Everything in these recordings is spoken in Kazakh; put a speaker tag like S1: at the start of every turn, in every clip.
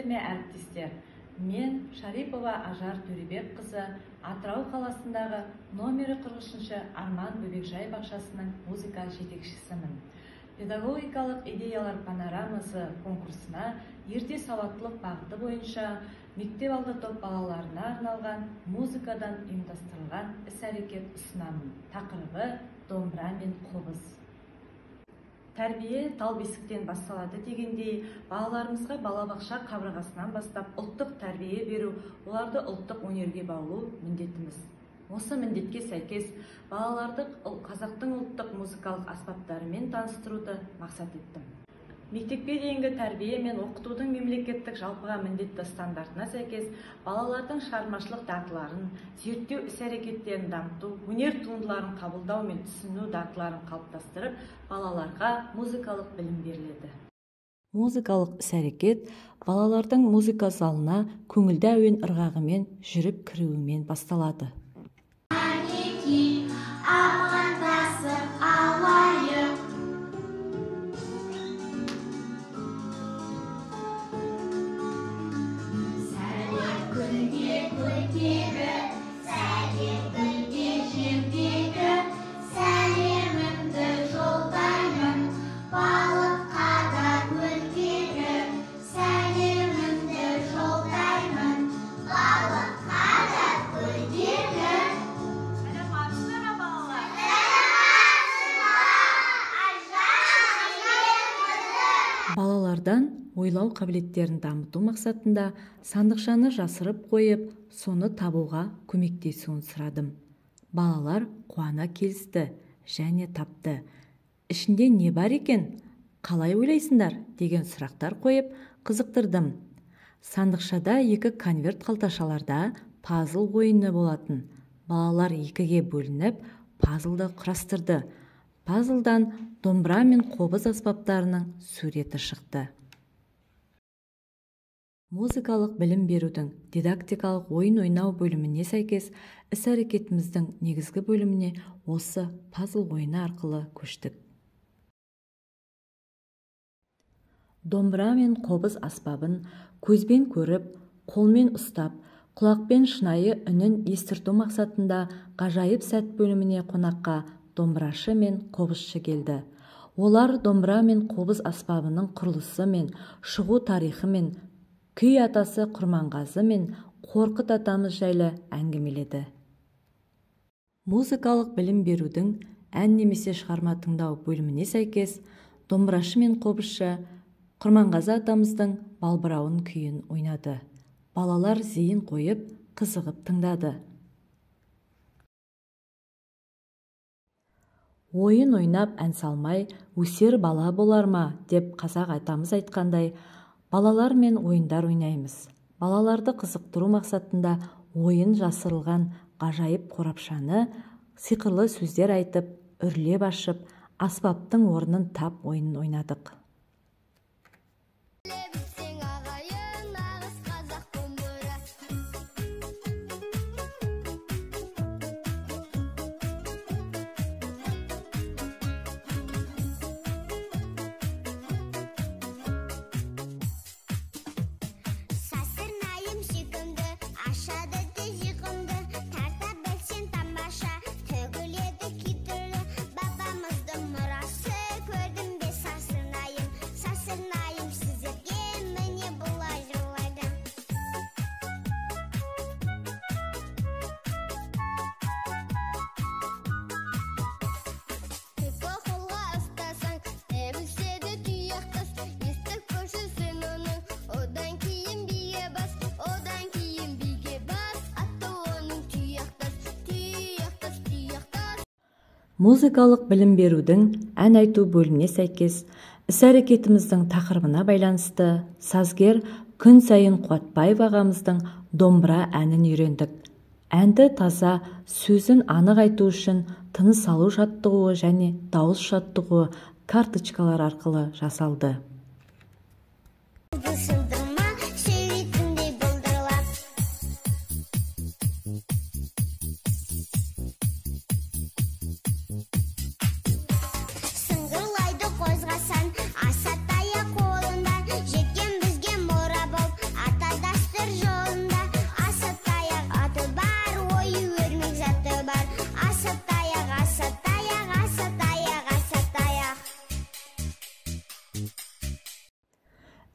S1: Құрметтеме әріптестер, мен Шарипова Ажар Төребек қызы Атырау қаласындағы номері 43-ші Арман Бөбекжай бақшасының музыка жетекшісімін. Педагогикалық идеялар панорамасы конкурсына ерте сауаттылық бағыты бойынша мектеп алды топ балаларына арналған музыкадан ұйымдастырылған іс-әрекет ұсынамын. Тақырыбы домбыра мен қобыз. Тәрбие тал бесіктен басталады дегендей, балаларымызға балабақша қабырғасынан бастап ұлттық тәрбие беру, оларды ұлттық өнерге баулу міндетіміз. Осы міндетке сәйкес балаларды қазақтың ұлттық музыкалық аспаптарымен таныстыруды мақсат еттім. Мектепке дейінгі тәрбие мен оқытудың мемлекеттік жалпыға міндетті стандартына сәйкес балалардың шығармашылық дағдыларын, зерттеу іс-әрекеттерін дамыту, өнер туындыларын қабылдау мен түсіну дағдыларын қалыптастырып, балаларға музыкалық білім беріледі. Музыкалық іс-әрекет балалардың музыка залына көңілді әуен ырғағымен жүріп кіруімен басталады. Балалардан ойлау қабілеттерін дамыту мақсатында сандықшаны жасырып қойып, соны табуға көмектесуін сұрадым. Балалар қуана келісті және тапты. Ішінде не бар екен? Қалай ойлайсыңдар? Деген сұрақтар қойып, қызықтырдым. Сандықшада 2 конверт қалташаларда пазл ойыны болатын. Балалар 2-ге бөлініп, пазлды құрастырды. Пазлдан домбыра мен қобыз аспаптарының суреті шықты. Музыкалық білім берудің дидактикалық ойын ойнау бөліміне сәйкес іс-әрекетіміздің негізгі бөліміне осы пазл ойыны арқылы көштік. Домбыра мен қобыз аспабын көзбен көріп, қолмен ұстап, құлақпен шынайы үнін естірту мақсатында ғажайып сәт бөліміне қонаққа домбырашы мен қобызшы келді. Олар домбыра мен қобыз аспабының құрылысы мен шығу тарихы мен күй атасы Құрманғазы мен Қорқыт атамыз жайлы әңгімеледі. Музыкалық білім берудің ән немесе шығарма тыңдау бөліміне сәйкес домбырашы мен қобызшы Құрманғазы атамыздың балбырауын күйін ойнады. Балалар зейін қойып, қызығып тыңдады. Ойын ойнап ән салмай, өсер бала болар ма деп қазақ атамыз айтқандай, балалар мен ойындар ойнаймыз. Балаларды қызықтыру мақсатында ойын жасырылған ғажайып қорапшаны сиқырлы сөздер айтып, үрлеп ашып, аспаптың орнын тап ойын ойнадық. Музыкалық білім берудің ән айту бөліміне сәйкес іс-әрекетіміздің тақырыбына байланысты сазгер Күн сайын Қуатбаев ағамыздың домбыра әнін үйрендік. Әнді таза, сөзін анық айту үшін тыныс алу жаттығуы және дауыс жаттығуы карточкалар арқылы жасалды.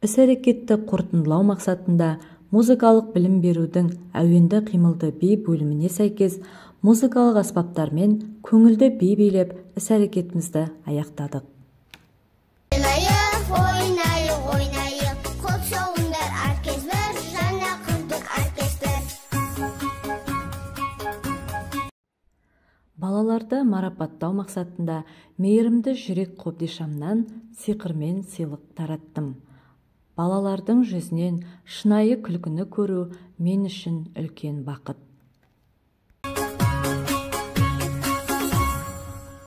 S1: іс-әрекетті қорытындылау мақсатында музыкалық білім берудің әуенді қимылды би бөліміне сәйкес музыкалық аспаптармен көңілді би билеп іс-әрекетімізді аяқтадық. Балаларды марапаттау мақсатында мейірімді жүрек қобдишамнан сиқырмен сыйлық тараттым. Балалардың жүзінен шынайы күлкіні көру мен үшін үлкен бақыт.